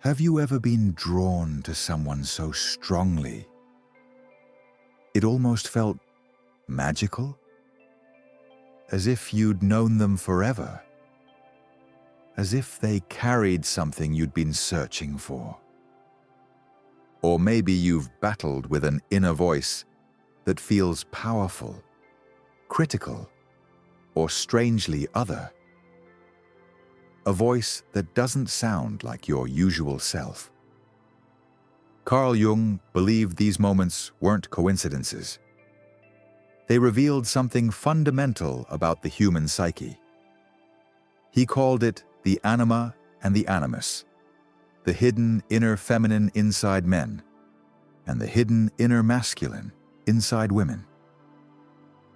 Have you ever been drawn to someone so strongly? It almost felt magical, as if you'd known them forever, as if they carried something you'd been searching for. Or maybe you've battled with an inner voice that feels powerful, critical, or strangely other. A voice that doesn't sound like your usual self. Carl Jung believed these moments weren't coincidences. They revealed something fundamental about the human psyche. He called it the anima and the animus, the hidden inner feminine inside men, and the hidden inner masculine inside women.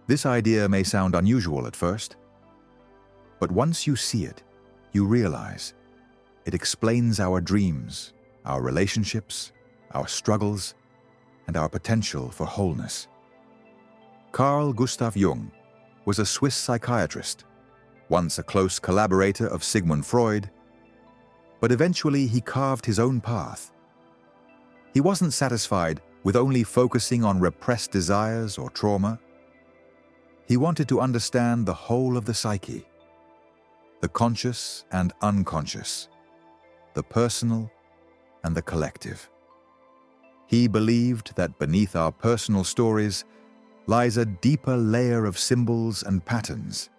This idea may sound unusual at first, but once you see it, you realize it explains our dreams, our relationships, our struggles, and our potential for wholeness. Carl Gustav Jung was a Swiss psychiatrist, once a close collaborator of Sigmund Freud, but eventually he carved his own path. He wasn't satisfied with only focusing on repressed desires or trauma. He wanted to understand the whole of the psyche, the conscious and unconscious, the personal and the collective. He believed that beneath our personal stories lies a deeper layer of symbols and patterns,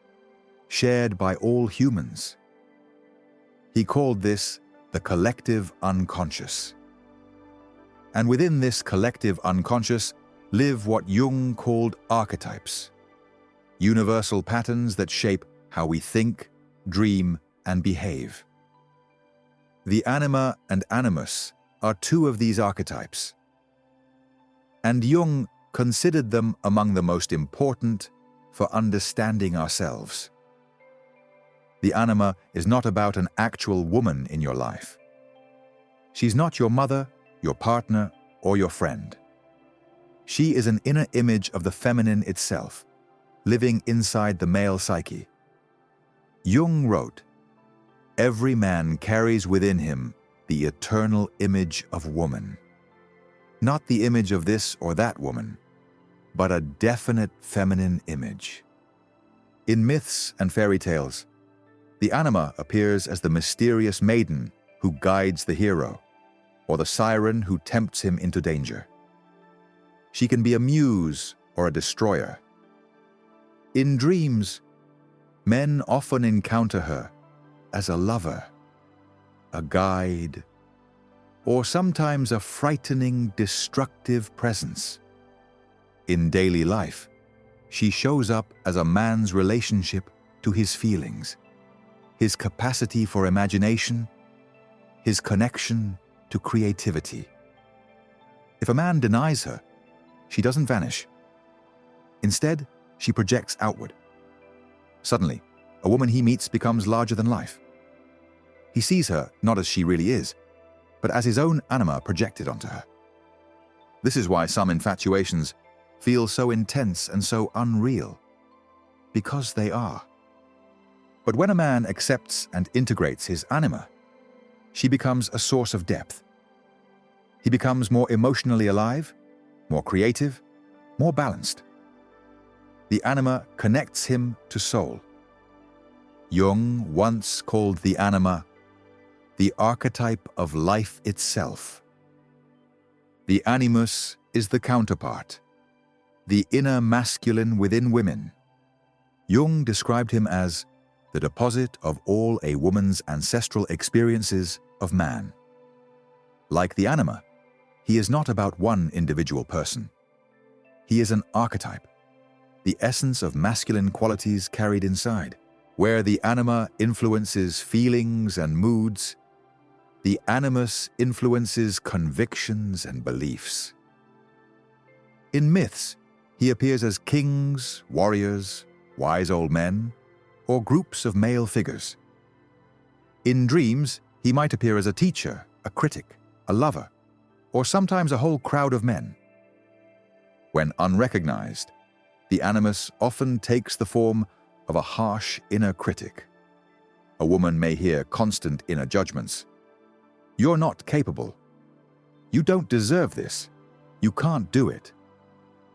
shared by all humans. He called this the collective unconscious. And within this collective unconscious live what Jung called archetypes, universal patterns that shape how we think, dream, and behave. The anima and animus are two of these archetypes, and Jung considered them among the most important for understanding ourselves. The anima is not about an actual woman in your life. She's not your mother, your partner, or your friend. She is an inner image of the feminine itself, living inside the male psyche. Jung wrote, "Every man carries within him the eternal image of woman. Not the image of this or that woman, but a definite feminine image." In myths and fairy tales, the anima appears as the mysterious maiden who guides the hero, or the siren who tempts him into danger. She can be a muse or a destroyer. In dreams, men often encounter her as a lover, a guide, or sometimes a frightening, destructive presence. In daily life, she shows up as a man's relationship to his feelings, his capacity for imagination, his connection to creativity. If a man denies her, she doesn't vanish. Instead, she projects outward. Suddenly, a woman he meets becomes larger than life. He sees her not as she really is, but as his own anima projected onto her. This is why some infatuations feel so intense and so unreal, because they are. But when a man accepts and integrates his anima, she becomes a source of depth. He becomes more emotionally alive, more creative, more balanced. The anima connects him to soul. Jung once called the anima the archetype of life itself. The animus is the counterpart, the inner masculine within women. Jung described him as the deposit of all a woman's ancestral experiences of man. Like the anima, he is not about one individual person. He is an archetype, the essence of masculine qualities carried inside. Where the anima influences feelings and moods, the animus influences convictions and beliefs. In myths, he appears as kings, warriors, wise old men, or groups of male figures. In dreams, he might appear as a teacher, a critic, a lover, or sometimes a whole crowd of men. When unrecognized, the animus often takes the form of a harsh inner critic. A woman may hear constant inner judgments. You're not capable. You don't deserve this. You can't do it.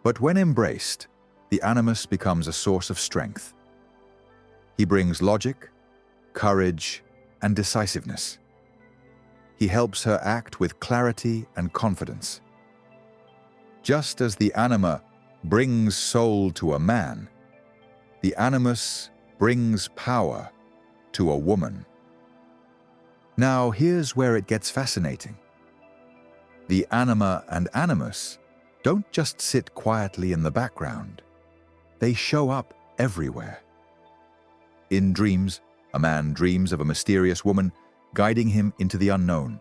But when embraced, the animus becomes a source of strength. He brings logic, courage, and decisiveness. He helps her act with clarity and confidence. Just as the anima brings soul to a man, the animus brings power to a woman. Now, here's where it gets fascinating. The anima and animus don't just sit quietly in the background. They show up everywhere. In dreams, a man dreams of a mysterious woman guiding him into the unknown.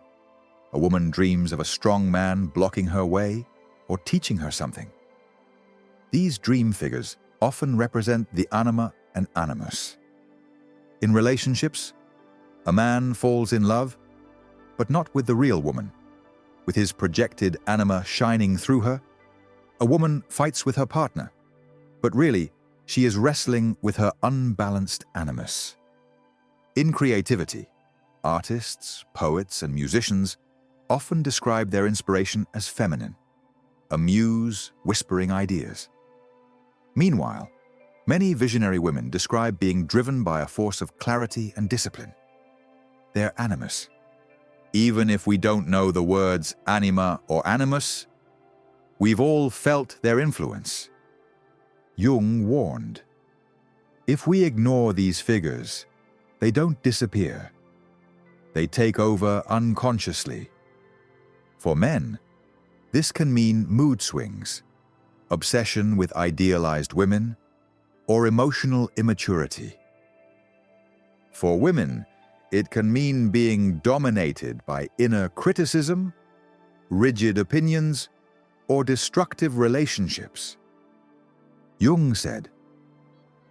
A woman dreams of a strong man blocking her way or teaching her something. These dream figures often represent the anima and animus. In relationships, a man falls in love, but not with the real woman. With his projected anima shining through her, a woman fights with her partner, but really, she is wrestling with her unbalanced animus. In creativity, artists, poets, and musicians often describe their inspiration as feminine, a muse whispering ideas. Meanwhile, many visionary women describe being driven by a force of clarity and discipline, their animus. Even if we don't know the words anima or animus, we've all felt their influence. Jung warned, if we ignore these figures, they don't disappear. They take over unconsciously. For men, this can mean mood swings, obsession with idealized women, or emotional immaturity. For women, it can mean being dominated by inner criticism, rigid opinions, or destructive relationships. Jung said,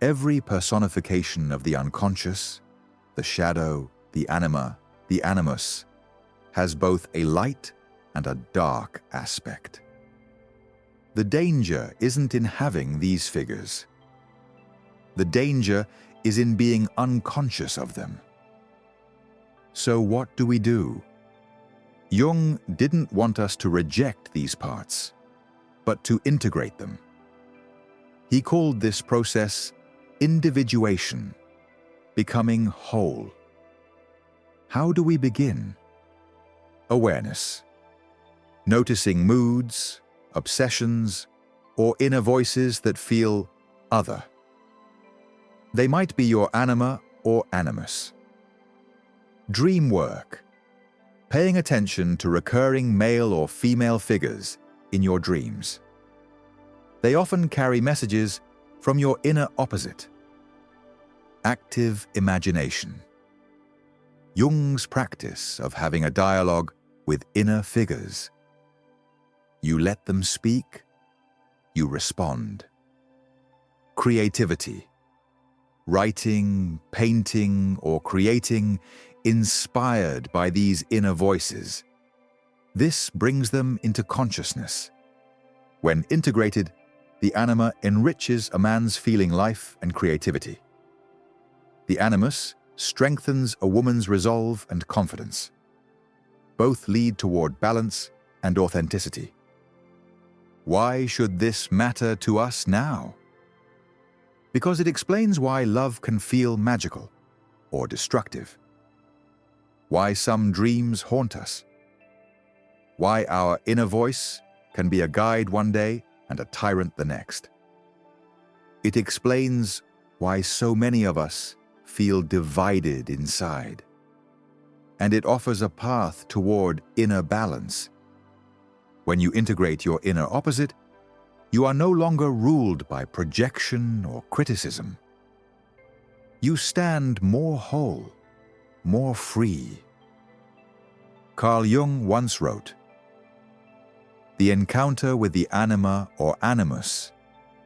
every personification of the unconscious, the shadow, the anima, the animus, has both a light and a dark aspect. The danger isn't in having these figures. The danger is in being unconscious of them. So what do we do? Jung didn't want us to reject these parts, but to integrate them. He called this process individuation, becoming whole. How do we begin? Awareness. Noticing moods, obsessions, or inner voices that feel other. They might be your anima or animus. Dream work. Paying attention to recurring male or female figures in your dreams. They often carry messages from your inner opposite. Active imagination. Jung's practice of having a dialogue with inner figures. You let them speak, you respond. Creativity. Writing, painting, or creating inspired by these inner voices. This brings them into consciousness. When integrated, the anima enriches a man's feeling life and creativity. The animus strengthens a woman's resolve and confidence. Both lead toward balance and authenticity. Why should this matter to us now? Because it explains why love can feel magical or destructive. Why some dreams haunt us. Why our inner voice can be a guide one day and a tyrant the next. It explains why so many of us feel divided inside. And it offers a path toward inner balance. When you integrate your inner opposite, you are no longer ruled by projection or criticism. You stand more whole, more free. Carl Jung once wrote, "The encounter with the anima or animus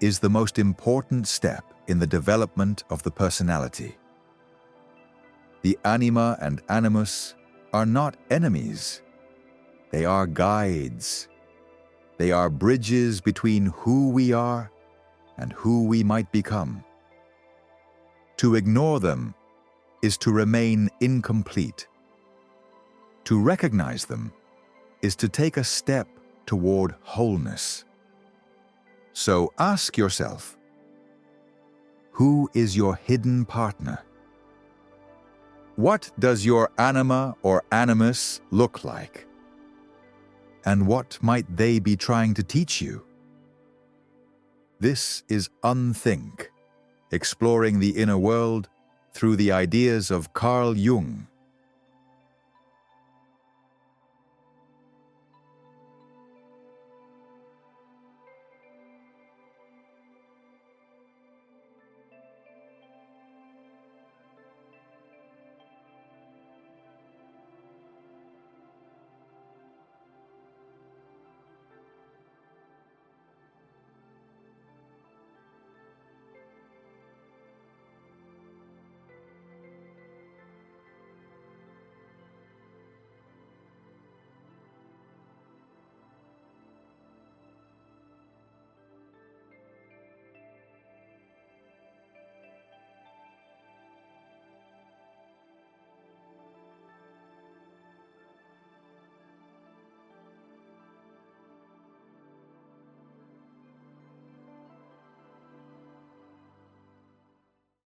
is the most important step in the development of the personality." The anima and animus are not enemies. They are guides. They are bridges between who we are and who we might become. To ignore them is to remain incomplete. To recognize them is to take a step toward wholeness. So ask yourself, who is your hidden partner? What does your anima or animus look like? And what might they be trying to teach you? This is Unthink, exploring the inner world through the ideas of Jung.